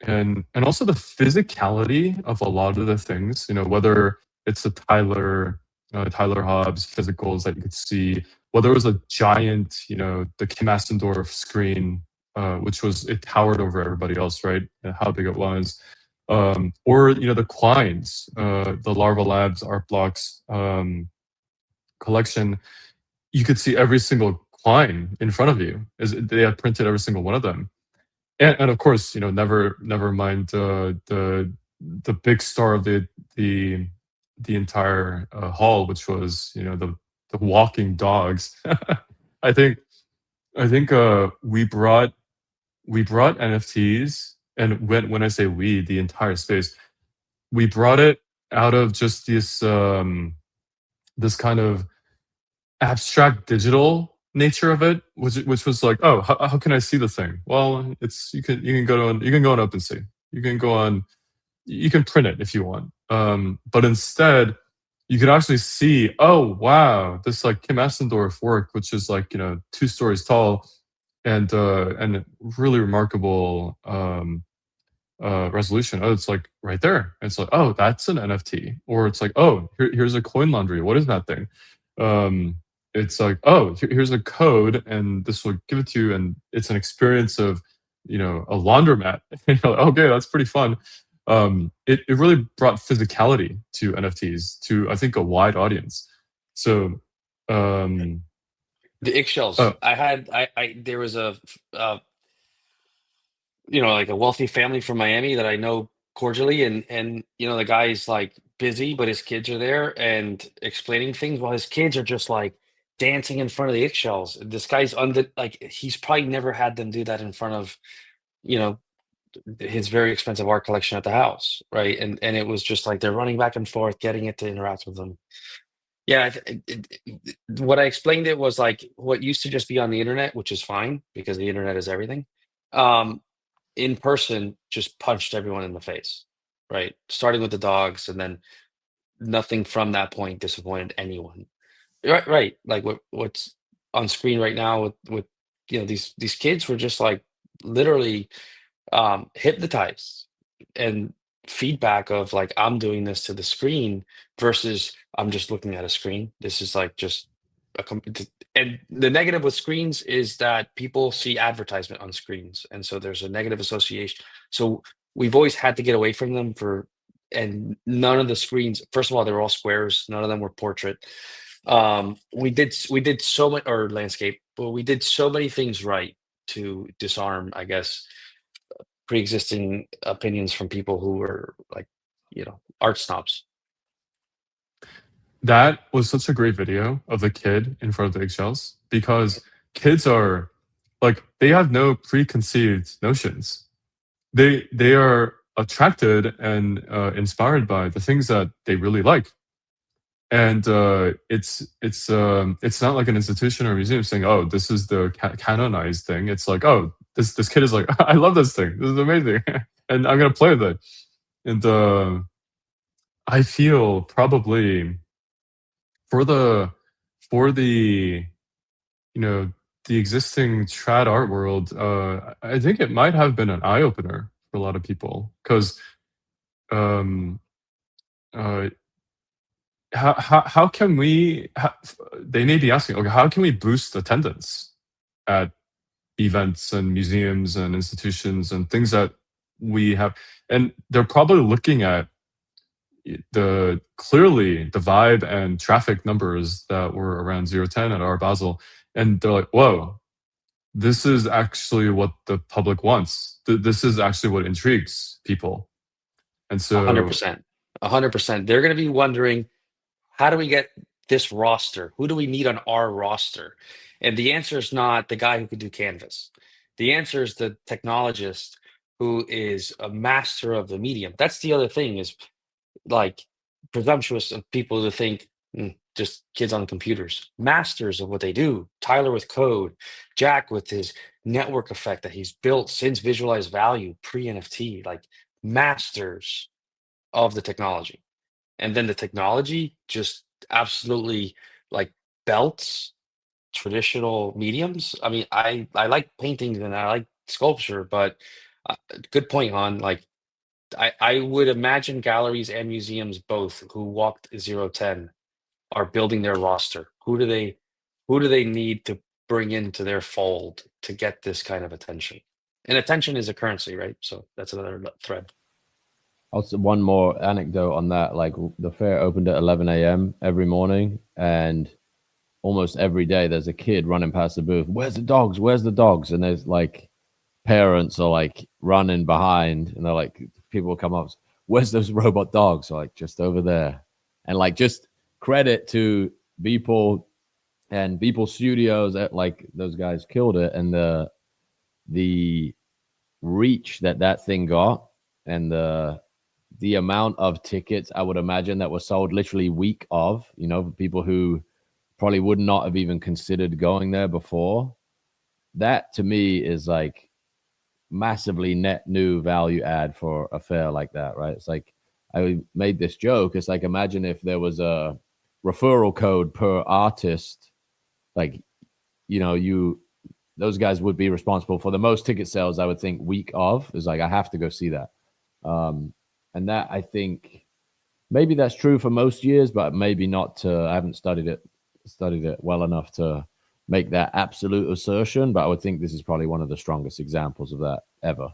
and also the physicality of a lot of the things. Whether it's the Tyler Hobbs physicals that you could see, whether it was a giant, the Kim Assendorf screen, which was it towered over everybody else, right? And how big it was, or the Kleins, the Larva Labs art blocks collection. You could see every single Klein in front of you, as they had printed every single one of them. And of course, never mind the big star of the entire hall, which was the walking dogs. I think we brought NFTs, and when I say we, the entire space, we brought it out of just this kind of abstract digital nature of it, which was like, oh, how can I see the thing? Well, it's you can go on OpenSea, you can print it if you want, but instead you could actually see, oh wow, this like Kim Assendorf work, which is like 2 stories tall, and really remarkable resolution. Oh, it's like right there. And it's like, oh, that's an NFT, or it's like, oh, here's a coin laundry. What is that thing? It's like, oh, here's a code, and this will give it to you, and it's an experience of a laundromat. Okay, that's pretty fun. It really brought physicality to NFTs to, I think, a wide audience. So The eggshells. oh, There was like a wealthy family from Miami that I know cordially, and the guy's like busy, but his kids are there and explaining things while his kids are just like dancing in front of the eggshells. This guy's like he's probably never had them do that in front of, you know, his very expensive art collection at the house, right? And it was just like they're running back and forth, getting it to interact with them. Yeah, what I explained it was like what used to just be on the internet, which is fine because the internet is everything. Um, in person, just punched everyone in the face, right? Starting with the dogs, and then nothing from that point disappointed anyone. Right, right. Like what's on screen right now with these kids were just like literally hypnotized, and feedback of like I'm doing this to the screen versus I'm just looking at a screen. This is like just and the negative with screens is that people see advertisement on screens, and so there's a negative association. So we've always had to get away from them and none of the screens, first of all, they were all squares, none of them were portrait. We did so much, or landscape, but we did so many things right to disarm, I guess, pre-existing opinions from people who were like, art snobs. That was such a great video of the kid in front of the eggshells because kids are like they have no preconceived notions. They are attracted and inspired by the things that they really like, and it's not like an institution or museum saying, oh, this is the canonized thing. It's like, oh, this kid is like, I love this thing, this is amazing, and I'm gonna play with it. And I feel probably for the the existing trad art world, I think it might have been an eye opener for a lot of people because um, uh, how can we? They may be asking, okay, how can we boost attendance at events and museums and institutions and things that we have? And they're probably looking at clearly the vibe and traffic numbers that were around 010 at Art Basel, and they're like, whoa, this is actually what the public wants. This is actually what intrigues people. And so 100%. 100%. They're going to be wondering, how do we get this roster? Who do we need on our roster? And the answer is not the guy who could do Canvas. The answer is the technologist who is a master of the medium. That's the other thing, is like presumptuous of people to think, just kids on computers, masters of what they do. Tyler with code, Jack with his network effect that he's built since visualized value pre NFT, like masters of the technology. And then the technology just absolutely like belts traditional mediums. I mean, I like paintings and I like sculpture, but good point, Han. Like I would imagine galleries and museums both who walked 010 are building their roster. Who do they need to bring into their fold to get this kind of attention? And attention is a currency, right? So that's another thread. Also, one more anecdote on that. Like the fair opened at 11 a.m. every morning, and almost every day there's a kid running past the booth. Where's the dogs? Where's the dogs? And there's like parents are like running behind, and they're like, people will come up, where's those robot dogs? So like just over there. And like just credit to Beeple and Beeple Studios, that like those guys killed it, and the reach that thing got, and the amount of tickets I would imagine that were sold literally week of, for people who probably would not have even considered going there before. That to me is like massively net new value add for a fair like that, right? It's like I made this joke. It's like, imagine if there was a referral code per artist, like, those guys would be responsible for the most ticket sales, I would think, week of. Is like, I have to go see that. And that, I think, maybe that's true for most years, but maybe not. I haven't studied it well enough to make that absolute assertion, but I would think this is probably one of the strongest examples of that ever.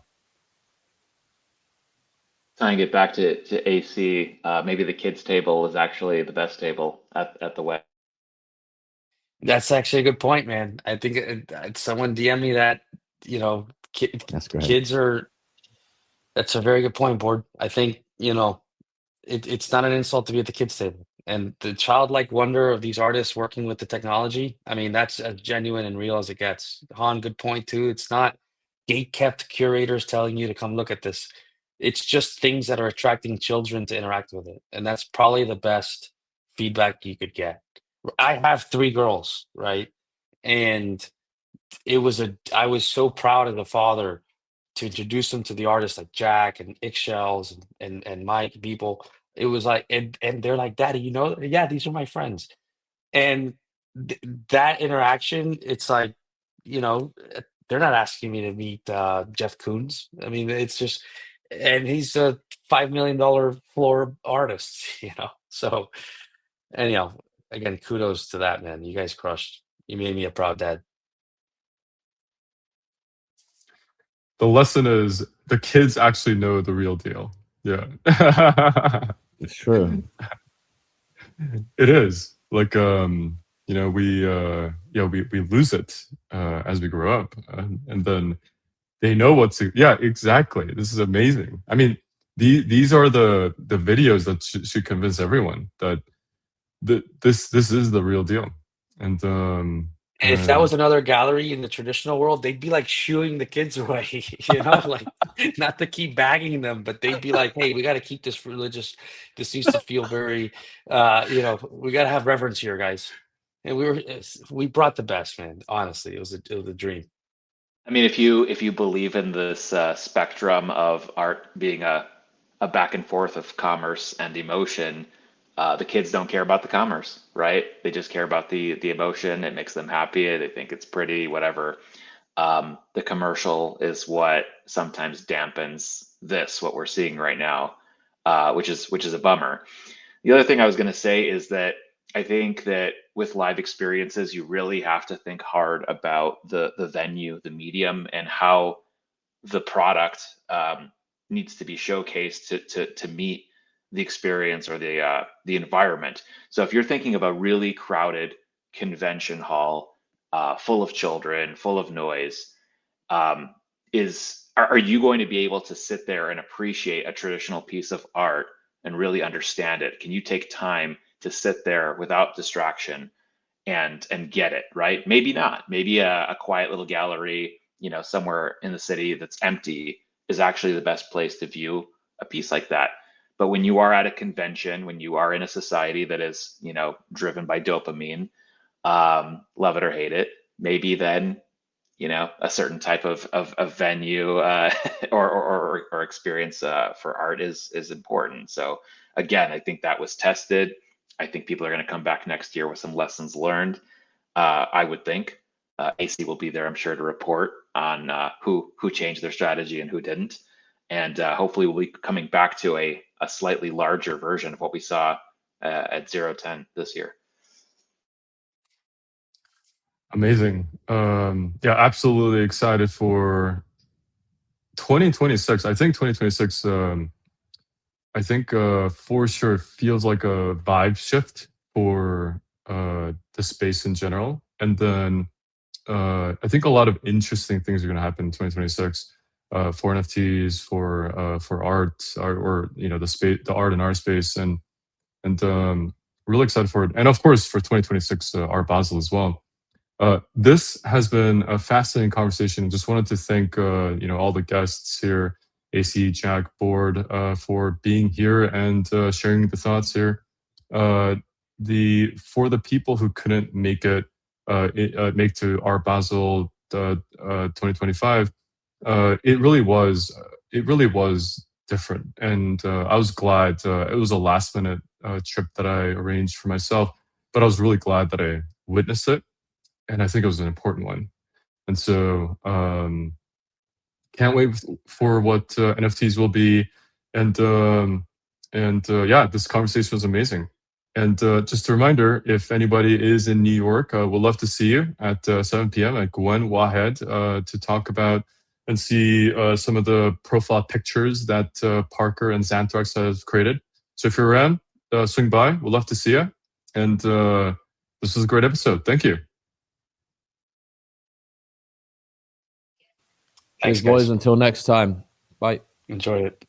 Tying it back to AC, maybe the kids' table is actually the best table at the wedding. That's actually a good point, man. I think someone DM me that, That's great. kids are. That's a very good point, Board. I think, it's not an insult to be at the kids' table. And the childlike wonder of these artists working with the technology, I mean, that's as genuine and real as it gets. Han, good point too. It's not gate-kept curators telling you to come look at this. It's just things that are attracting children to interact with it. And that's probably the best feedback you could get. I have 3 girls, right? And I was so proud as a father to introduce them to the artists like Jack and Ixshells and Mike people. It was like, and they're like, "Daddy, you know, yeah, these are my friends." And that interaction, it's like, they're not asking me to meet Jeff Koons. I mean, it's just, and he's a $5 million floor artist, So anyhow, again, kudos to that, man. You guys crushed. You made me a proud dad. The lesson is the kids actually know the real deal. Yeah. It's true. It is. Like we lose it as we grow up. And then they know what to, yeah, exactly. This is amazing. I mean, these are the videos that should convince everyone that this is the real deal. And And if that was another gallery in the traditional world, they'd be like shooing the kids away, like not to keep bagging them, but they'd be like, "Hey, we got to keep this religious. This needs to feel very, we got to have reverence here, guys." And we brought the best, man. Honestly, it was a dream. I mean, if you believe in this spectrum of art being a back and forth of commerce and emotion, the kids don't care about the commerce, right? They just care about the emotion. It makes them happy. They think it's pretty, whatever. The commercial is what sometimes dampens what we're seeing right now, which is a bummer. The other thing I was going to say is that I think that with live experiences, you really have to think hard about the venue, the medium, and how the product needs to be showcased to meet the experience or the environment. So if you're thinking of a really crowded convention hall, full of children, full of noise, um, are you going to be able to sit there and appreciate a traditional piece of art and really understand it? Can you take time to sit there without distraction and get it, right? Maybe not. Maybe a quiet little gallery, somewhere in the city that's empty is actually the best place to view a piece like that. But when you are at a convention, when you are in a society that is, driven by dopamine, love it or hate it, maybe then, a certain type of venue or experience for art is important. So again, I think that was tested. I think people are going to come back next year with some lessons learned. I would think AC will be there, I'm sure, to report on who changed their strategy and who didn't. And hopefully we'll be coming back to a slightly larger version of what we saw at 010 this year. amazing. Yeah, absolutely excited for 2026. I think 2026. I think for sure feels like a vibe shift for the space in general, and then I think a lot of interesting things are going to happen in 2026 for NFTs, for art, or the space, the art and art space, and really excited for it, and of course for 2026 Art Basel as well. This has been a fascinating conversation. Just wanted to thank all the guests here, AC, Jack, Board, for being here and sharing the thoughts here. For the people who couldn't make make to Art Basel 2025, it really was different, and I was glad. It was a last minute trip that I arranged for myself, but I was really glad that I witnessed it, and I think it was an important one. And so can't wait for what NFTs will be. And yeah, this conversation was amazing. And just a reminder, if anybody is in New York, we'll love to see you at 7 p.m. at Gwen Wahed to talk about and see some of the profile pictures that Parker and Xanthrax have created. So if you're around, swing by. We'll love to see you. And this was a great episode. Thank you. Thanks, Cheers, boys. guys. Until next time. Bye. Enjoy it.